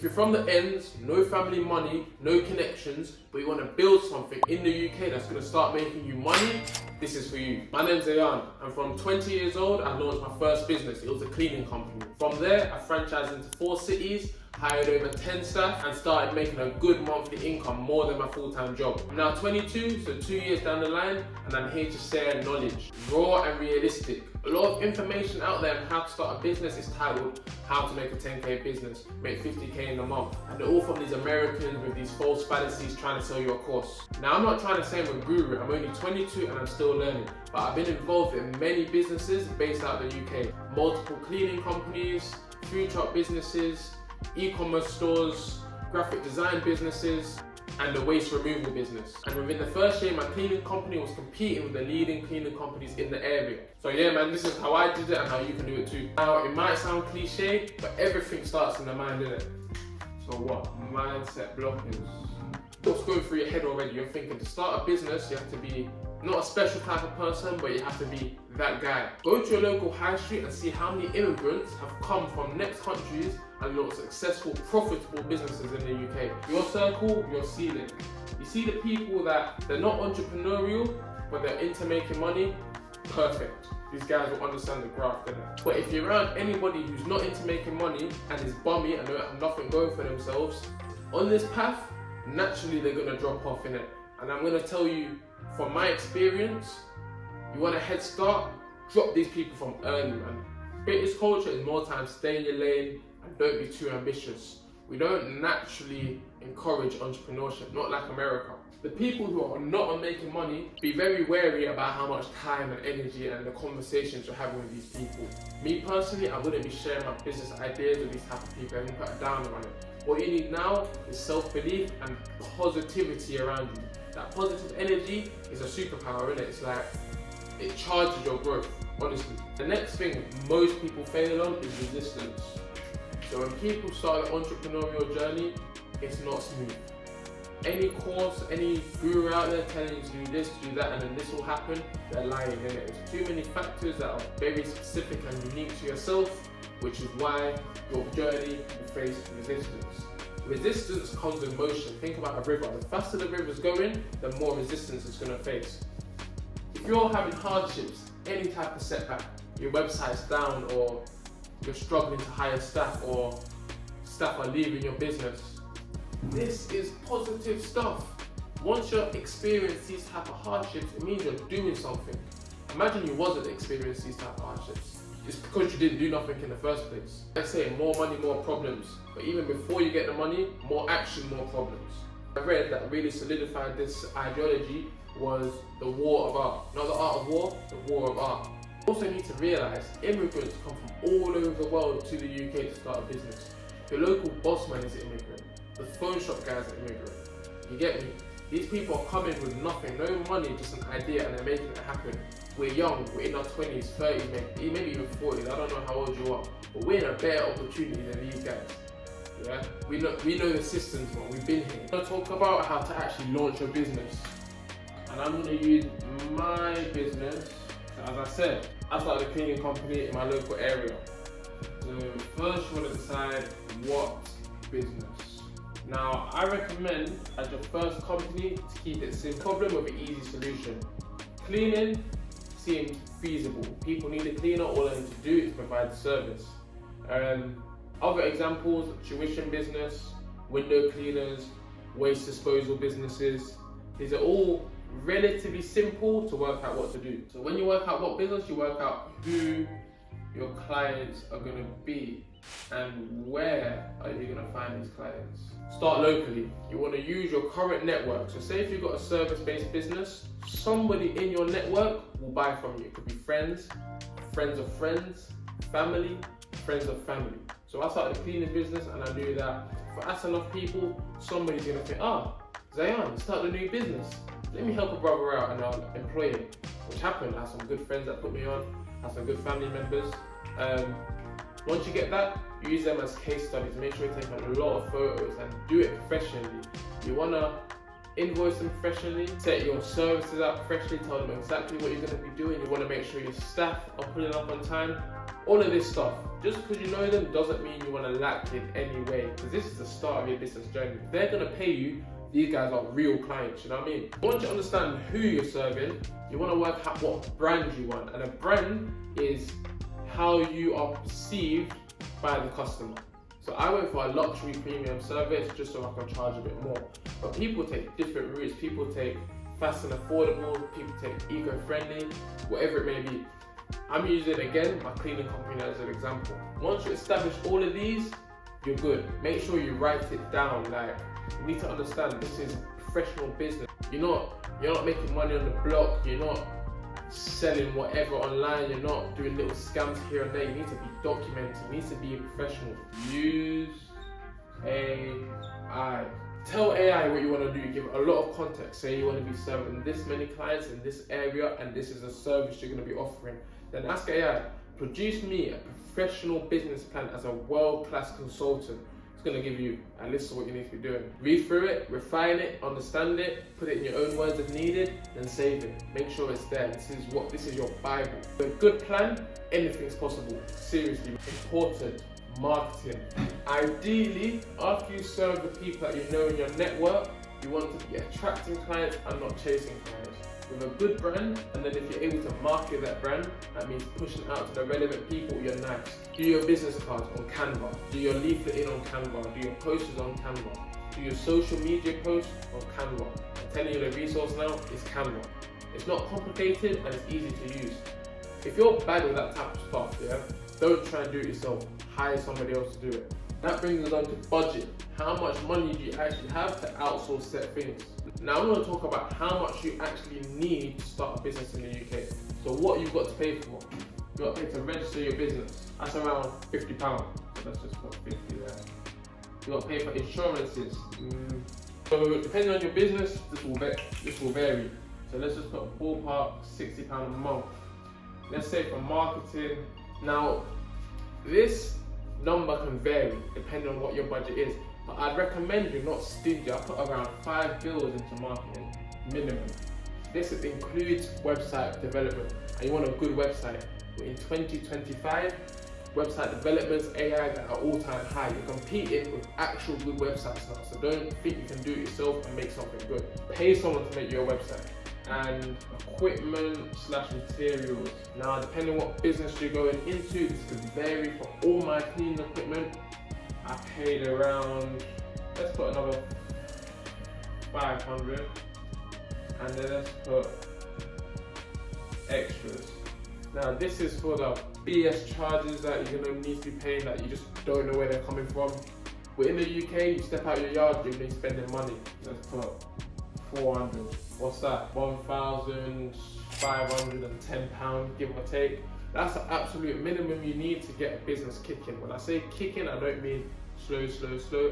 you're from the ends, no family money, no connections, but you want to build something in the UK that's going to start making you money, this is for you. My name's Zayan, and from 20 years old, I launched my first business. It was a cleaning company. From there, I franchised into 4 cities, hired over 10 staff, and started making a good monthly income, more than my full-time job. I'm now 22, so 2 years down the line, and I'm here to share knowledge, raw and realistic. A lot of information out there on how to start a business is titled How to Make a 10k Business, Make 50k in a month. And they're all from these Americans with these false fallacies trying to sell you a course. Now, I'm not trying to say I'm a guru. I'm only 22 and I'm still learning. But I've been involved in many businesses based out of the UK. Multiple cleaning companies, food truck businesses, e-commerce stores, graphic design businesses, and the waste removal business. And within the first year, my cleaning company was competing with the leading cleaning companies in the area. So yeah, man, this is how I did it and how you can do it too. Now, it might sound cliche, but everything starts in the mind, innit? So what? Mindset blockers. What's going through your head already? You're thinking to start a business, you have to be not a special type of person, but you have to be that guy. Go to your local high street and see how many immigrants have come from next countries and launched successful, profitable businesses in the UK. Your circle, your ceiling. You see the people that they're not entrepreneurial, but they're into making money, perfect. These guys will understand the graph, innit? But if you're around anybody who's not into making money and is bummy and don't have nothing going for themselves, on this path, naturally they're gonna drop off, innit? And I'm gonna tell you, from my experience, you want a head start, drop these people from early, man. British culture is more time stay in your lane and don't be too ambitious. We don't naturally encourage entrepreneurship, not like America. The people who are not on making money, be very wary about how much time and energy and the conversations you're having with these people. Me personally, I wouldn't be sharing my business ideas with these type of people. I wouldn't put a downer on it. What you need now is self-belief and positivity around you. That positive energy is a superpower, isn't it? It's like, it charges your growth, honestly. The next thing most people fail on is resistance. So when people start an entrepreneurial journey, it's not smooth. Any course, any guru out there telling you to do this, do that, and then this will happen, they're lying, innit? There's too many factors that are very specific and unique to yourself, which is why your journey will face resistance. Resistance comes with motion. Think about a river. The faster the river's going, the more resistance it's going to face. If you're having hardships, any type of setback, your website's down, or you're struggling to hire staff, or staff are leaving your business, this is positive stuff. Once you experience these type of hardships, it means you're doing something. Imagine you wasn't experiencing these type of hardships. It's because you didn't do nothing in the first place. I say more money, more problems. But even before you get the money, more action, more problems. I read that really solidified this ideology was the war of art. Not the art of war, the war of art. You also need to realise immigrants come from all over the world to the UK to start a business. Your local boss man is an immigrant. The phone shop guy is an immigrant. You get me? These people are coming with nothing, no money, just an idea, and they're making it happen. We're young, we're in our 20s, 30s, maybe even 40s, I don't know how old you are, but we're in a better opportunity than these guys. Yeah? We know the systems, man. We've been here. I'm going to talk about how to actually launch your business. And I'm going to use my business. As I said, I started a cleaning company in my local area. So first you want to decide what business. Now, I recommend as your first company to keep it simple. Problem with an easy solution. Cleaning seems feasible. People need a cleaner, all they need to do is provide the service. Other examples, tuition business, window cleaners, waste disposal businesses. These are all relatively simple to work out what to do. So when you work out what business, you work out who your clients are going to be and where are you going to find these clients. Start locally. You want to use your current network. So say if you've got a service-based business, somebody in your network will buy from you. It could be friends, friends of friends, family, friends of family. So I started a cleaning business and I knew that if I ask enough people, somebody's going to think, Zayan, start a new business. Let me help a brother out and I'll employ him. Which happened. I had some good friends that put me on, I had some good family members. Once you get that, use them as case studies. Make sure you take a lot of photos and do it professionally. You want to invoice them professionally, set your services up freshly, tell them exactly what you're going to be doing. You want to make sure your staff are pulling up on time. all of this stuff. Just because you know them doesn't mean you want to lack in any way, because this is the start of your business journey. If they're going to pay you, these guys are real clients, you know what I mean? Once you understand who you're serving, you want to work out what brand you want. And a brand is how you are perceived by the customer. So I went for a luxury premium service just so I can charge a bit more. But people take different routes. People take fast and affordable, people take eco-friendly, whatever it may be. I'm using, again, my cleaning company as an example. Once you establish all of these, you're good. Make sure you write it down. Like, you need to understand this is professional business. You're not making money on the block. You're not selling whatever online. You're not doing little scams here and there. You need to be documented. You need to be a professional. Use AI. Tell AI what you want to do. Give a lot of context. Say you want to be serving this many clients in this area and this is a service you're going to be offering. Then ask AI, produce me a professional business plan as a world-class consultant. It's going to give you a list of what you need to be doing. Read through it, refine it, understand it, put it in your own words if needed, then save it. Make sure it's there. This is your Bible. With a good plan, anything's possible. Seriously, important. Marketing. Ideally, after you serve the people that you know in your network, you want to be attracting clients and not chasing clients. With a good brand, and then if you're able to market that brand, that means pushing out to the relevant people, you're nice. Do your business cards on Canva. Do your leafleting on Canva. Do your posters on Canva. Do your social media posts on Canva. I'm telling you, the resource now is Canva. It's not complicated and it's easy to use. If you're bad with that type of stuff, yeah, don't try and do it yourself. Hire somebody else to do it. That brings us on to budget. How much money do you actually have to outsource set things? Now I'm going to talk about how much you actually need to start a business in the UK. So what you've got to pay for. You've got to pay to register your business. That's around £50. So let's just put 50 there. You've got to pay for insurances. So depending on your business, this will vary. So let's just put a ballpark £60 a month. Let's say for marketing. Now, this number can vary depending on what your budget is, but I'd recommend you're not stingy. I put around 5 bills into marketing, minimum. This includes website development, and you want a good website. But in 2025, website developments, AI that are all-time high. You're competing with actual good websites now, so don't think you can do it yourself and make something good. Pay someone to make your website. And equipment/materials. Now, depending on what business you're going into, this could vary. For all my cleaning equipment, I paid around, let's put another 500, and then let's put extras. Now, this is for the BS charges that you're gonna need to be paying that you just don't know where they're coming from. But in the UK, you step out your yard, you're gonna be spending money. Let's put 400. What's that? £1,510, give or take. That's the absolute minimum you need to get a business kicking. When I say kicking, I don't mean slow.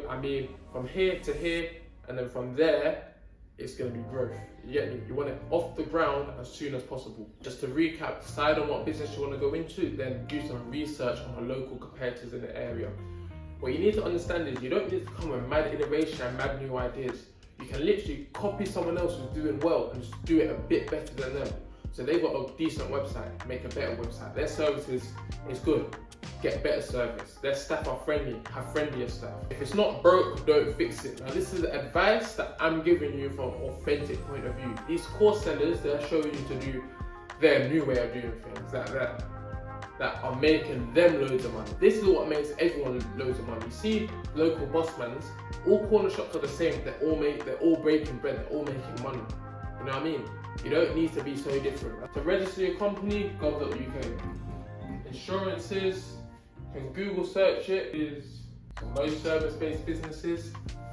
I mean from here to here, and then from there, it's going to be growth. You get me? You want it off the ground as soon as possible. Just to recap, decide on what business you want to go into, then do some research on the local competitors in the area. What you need to understand is you don't need to come with mad innovation and mad new ideas. You can literally copy someone else who's doing well and just do it a bit better than them. So they've got a decent website, make a better website. Their services is good, get better service. Their staff are friendly, have friendlier staff. If it's not broke, don't fix it. Now this is advice that I'm giving you from an authentic point of view. These course sellers, they're showing you to do their new way of doing things, that are making them loads of money. This is what makes everyone loads of money. You see local bossmans, all corner shops are the same. They're all breaking bread, they're all making money. You know what I mean? You don't need to be so different. To register your company, gov.uk. Insurances, you can Google search it. For most service-based businesses,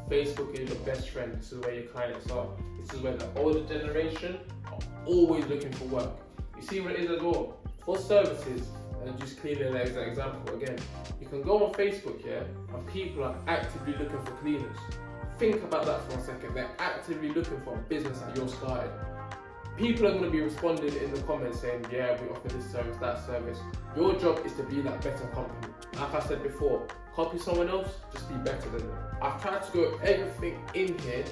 Facebook is your best friend. This is where your clients are. This is where the older generation are always looking for work. You see what it is as well? For services, and just cleaning as an example again, you can go on Facebook, yeah, and people are actively looking for cleaners. Think about that for a second. They're actively looking for a business that you're starting. People are going to be responding in the comments saying, yeah, we offer this service, that service. Your job is to be that better company. Like I said before, copy someone else, just be better than them. I've tried to go everything in here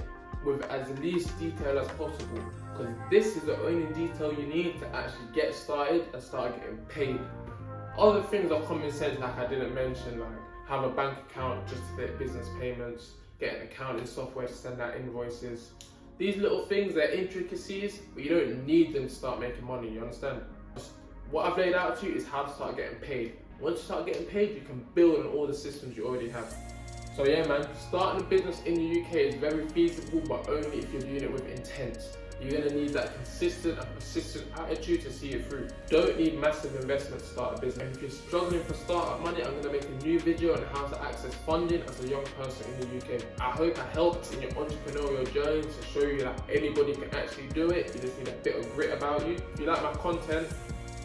with as least detail as possible, because this is the only detail you need to actually get started and start getting paid. Other things are common sense, like I didn't mention, like have a bank account just to take business payments, get an accounting software to send out invoices. These little things, they're intricacies, but you don't need them to start making money, you understand? What I've laid out to you is how to start getting paid. Once you start getting paid, you can build on all the systems you already have. So yeah man, starting a business in the UK is very feasible, but only if you're doing it with intent. You're going to need that consistent and persistent attitude to see it through. Don't need massive investment to start a business. And if you're struggling for startup money, I'm going to make a new video on how to access funding as a young person in the UK. I hope I helped in your entrepreneurial journey to show you that anybody can actually do it. You just need a bit of grit about you. If you like my content,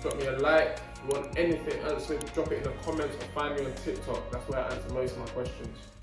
drop me a like. If you want anything answered, drop it in the comments or find me on TikTok. That's where I answer most of my questions.